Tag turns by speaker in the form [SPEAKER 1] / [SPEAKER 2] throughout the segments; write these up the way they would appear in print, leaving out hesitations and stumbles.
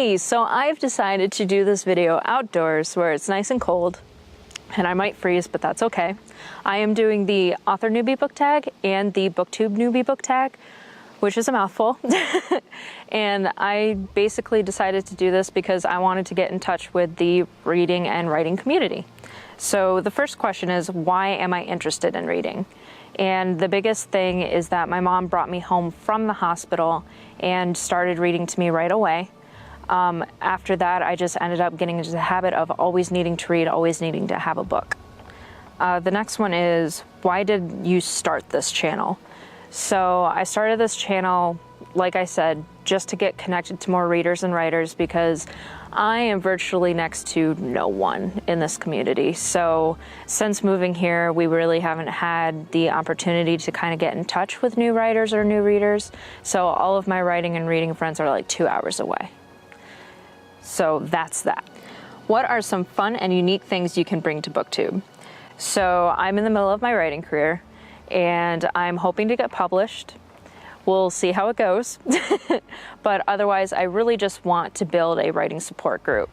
[SPEAKER 1] Hey, so I've decided to do this video outdoors where it's nice and cold, and I might freeze, but that's okay. I am doing the Author Newbie book tag and the Booktube Newbie book tag, which is a mouthful. And I basically decided to do this because I wanted to get in touch with the reading and writing community. So the first question is, why am I interested in reading? And the biggest thing is that my mom brought me home from the hospital and started reading to me right away. After that, I just ended up getting into the habit of always needing to read, always needing to have a book. The next one is, why did you start this channel? So I started this channel, like I said, just to get connected to more readers and writers because I am virtually next to no one in this community. So since moving here, we really haven't had the opportunity to kind of get in touch with new writers or new readers. So all of my writing and reading friends are like 2 hours away. So that's that. What are some fun and unique things you can bring to BookTube? So I'm in the middle of my writing career and I'm hoping to get published. We'll see how it goes. But otherwise, I really just want to build a writing support group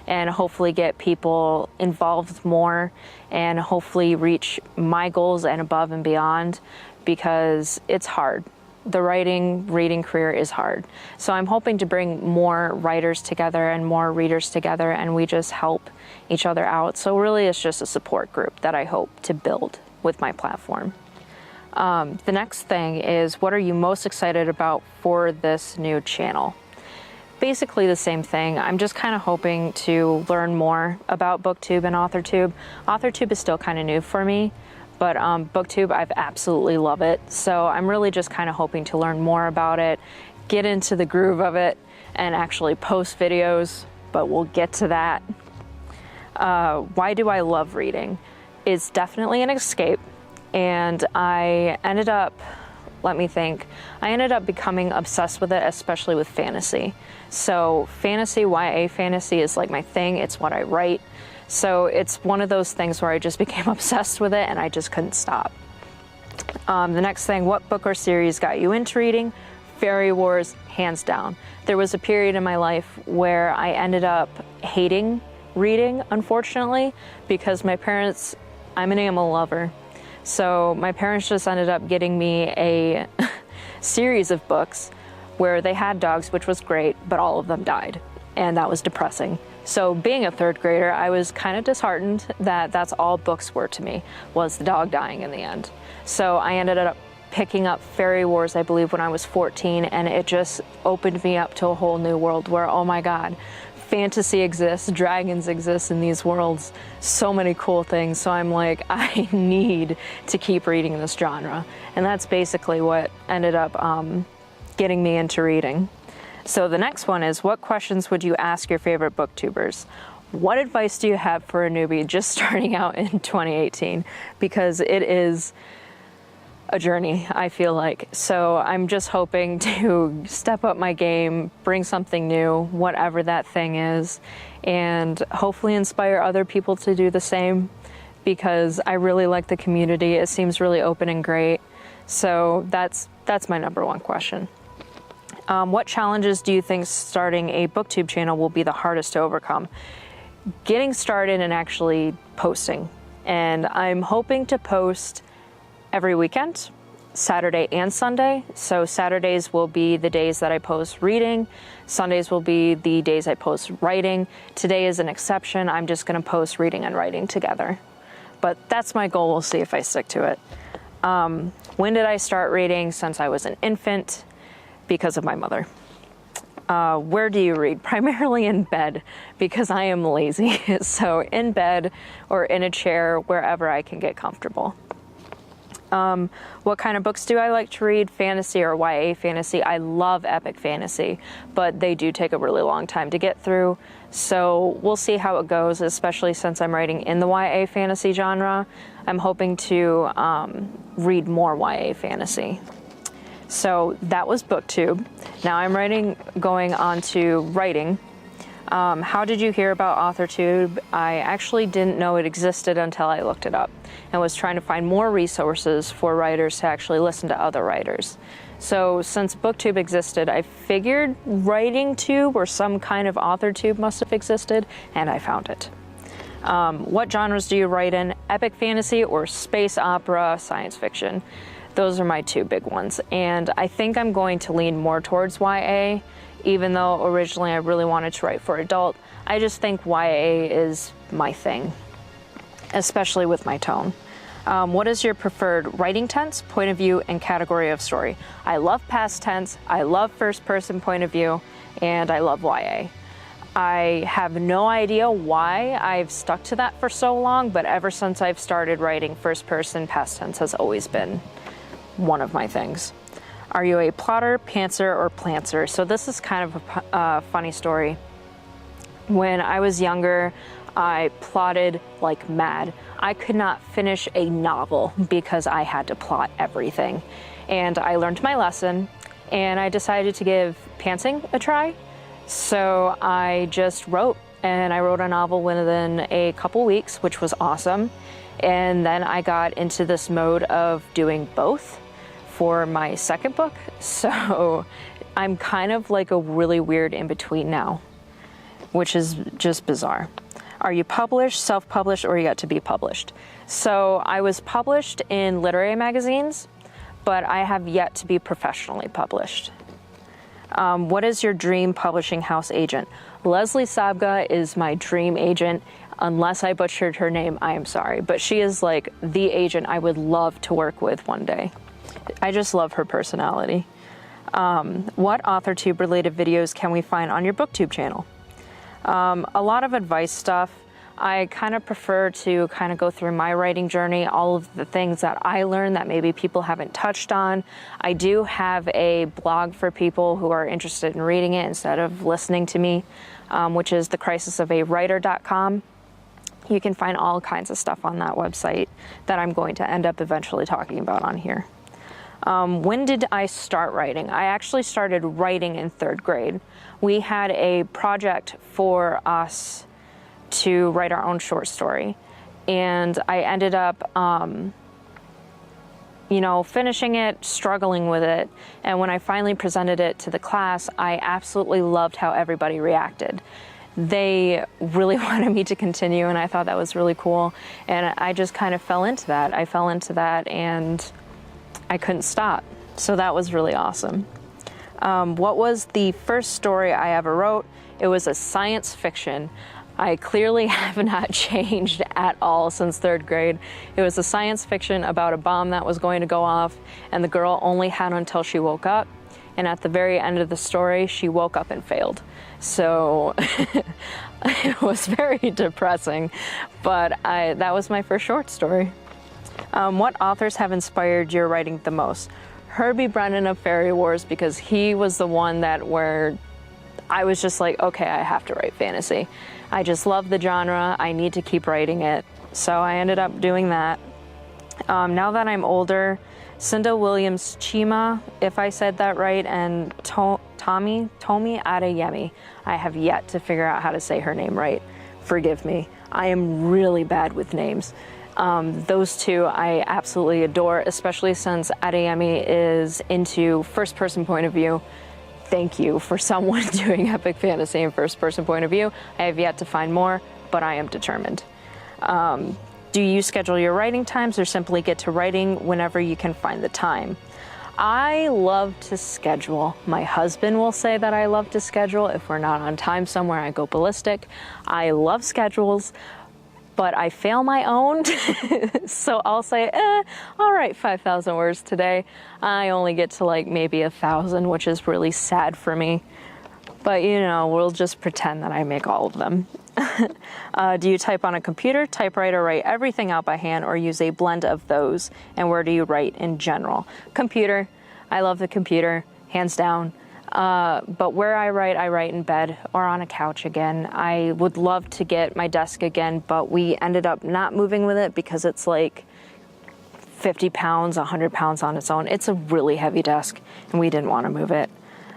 [SPEAKER 1] and hopefully get people involved more and hopefully reach my goals and above and beyond, because it's hard. The reading career is hard. So I'm hoping to bring more writers together and more readers together, and we just help each other out. So really it's just a support group that I hope to build with my platform. The next thing is, what are you most excited about for this new channel? Basically the same thing. I'm just kind of hoping to learn more about BookTube and Authortube. Authortube is still kind of new for me, but BookTube, I've absolutely love it. So I'm really just kind of hoping to learn more about it, get into the groove of it, and actually post videos, but we'll get to that. Why do I love reading? It's definitely an escape. And I ended up, let me think, I ended up becoming obsessed with it, especially with fantasy. So fantasy, YA fantasy is like my thing. It's what I write. So it's one of those things where I just became obsessed with it and I just couldn't stop. The next thing, what book or series got you into reading? Fairy Wars, hands down. There was a period in my life where I ended up hating reading, unfortunately, because my parents, I'm an animal lover. So my parents just ended up getting me a series of books where they had dogs, which was great, but all of them died, and that was depressing. So being a third grader, I was kind of disheartened that that's all books were to me, was the dog dying in the end. So I ended up picking up Fairy Wars, I believe, when I was 14, and it just opened me up to a whole new world where, oh my God, fantasy exists, dragons exist in these worlds, so many cool things. So I'm like, I need to keep reading this genre. And that's basically what ended up getting me into reading. So the next one is, what questions would you ask your favorite booktubers? What advice do you have for a newbie just starting out in 2018? Because it is a journey, I feel like. So I'm just hoping to step up my game, bring something new, whatever that thing is, and hopefully inspire other people to do the same, because I really like the community. It seems really open and great. So that's my number one question. What challenges do you think starting a BookTube channel will be the hardest to overcome? Getting started and actually posting. And I'm hoping to post every weekend, Saturday and Sunday. So Saturdays will be the days that I post reading. Sundays will be the days I post writing. Today is an exception. I'm just going to post reading and writing together. But that's my goal. We'll see if I stick to it. When did I start reading? Since I was an infant, because of my mother. Where do you read? Primarily in bed, because I am lazy. So in bed or in a chair, wherever I can get comfortable. What kind of books do I like to read? Fantasy or YA fantasy? I love epic fantasy, but they do take a really long time to get through. So we'll see how it goes, especially since I'm writing in the YA fantasy genre. I'm hoping to read more YA fantasy. So that was BookTube. Now I'm going on to writing. How did you hear about Authortube? I actually didn't know it existed until I looked it up and was trying to find more resources for writers to actually listen to other writers. So since BookTube existed, I figured WritingTube or some kind of AuthorTube must have existed, and I found it. What genres do you write in? Epic fantasy or space opera, science fiction? Those are my two big ones. And I think I'm going to lean more towards YA, even though originally I really wanted to write for adult. I just think YA is my thing, especially with my tone. What is your preferred writing tense, point of view, and category of story? I love past tense, I love first person point of view, and I love YA. I have no idea why I've stuck to that for so long, but ever since I've started writing first person, past tense has always been one of my things. Are you a plotter, pantser, or plantser? So this is kind of a funny story. When I was younger, I plotted like mad. I could not finish a novel because I had to plot everything. And I learned my lesson, and I decided to give pantsing a try. So I just wrote, and I wrote a novel within a couple weeks, which was awesome. And then I got into this mode of doing both for my second book. So I'm kind of like a really weird in-between now, which is just bizarre. Are you published, self-published, or yet to be published? So I was published in literary magazines, but I have yet to be professionally published. What is your dream publishing house agent? Leslie Sabga is my dream agent. Unless I butchered her name, I am sorry. But she is like the agent I would love to work with one day. I just love her personality. What AuthorTube related videos can we find on your BookTube channel? A lot of advice stuff. I kind of prefer to kind of go through my writing journey, all of the things that I learned that maybe people haven't touched on. I do have a blog for people who are interested in reading it instead of listening to me, which is thecrisisofawriter.com. You can find all kinds of stuff on that website that I'm going to end up eventually talking about on here. When did I start writing? I actually started writing in 3rd grade. We had a project for us to write our own short story, and I ended up finishing it, struggling with it, and when I finally presented it to the class, I absolutely loved how everybody reacted. They really wanted me to continue, and I thought that was really cool, and I just kind of fell into that. And I couldn't stop, so that was really awesome. What was the first story I ever wrote? It was a science fiction. I clearly have not changed at all since 3rd grade. It was a science fiction about a bomb that was going to go off, and the girl only had until she woke up. And at the very end of the story, she woke up and failed. So it was very depressing, but that was my first short story. What authors have inspired your writing the most? Herbie Brennan of Fairy Wars, because he was the one where I was just like, okay, I have to write fantasy. I just love the genre. I need to keep writing it. So I ended up doing that. Now that I'm older, Cinda Williams Chima, if I said that right, and Tomi Adeyemi. I have yet to figure out how to say her name right. Forgive me. I am really bad with names. Those two I absolutely adore, especially since Adeyemi is into first-person point of view. Thank you for someone doing epic fantasy in first-person point of view. I have yet to find more, but I am determined. Do you schedule your writing times or simply get to writing whenever you can find the time? I love to schedule. My husband will say that I love to schedule. If we're not on time somewhere, I go ballistic. I love schedules, but I fail my own. So I'll say, I'll write 5,000 words today. I only get to like maybe 1,000, which is really sad for me. But we'll just pretend that I make all of them. Do you type on a computer, typewriter, write everything out by hand, or use a blend of those? And where do you write in general? Computer. I love the computer, hands down. But where I write in bed or on a couch again. I would love to get my desk again, but we ended up not moving with it because it's like 50 pounds, 100 pounds on its own. It's a really heavy desk, and we didn't want to move it.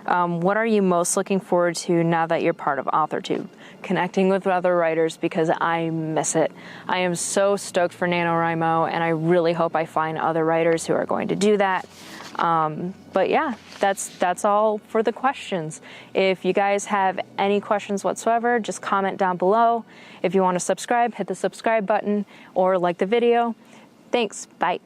[SPEAKER 1] What are you most looking forward to now that you're part of Authortube? Connecting with other writers, because I miss it. I am so stoked for NaNoWriMo, and I really hope I find other writers who are going to do that. But yeah, that's all for the questions. If you guys have any questions whatsoever, just comment down below. If you want to subscribe, hit the subscribe button or like the video. Thanks. Bye.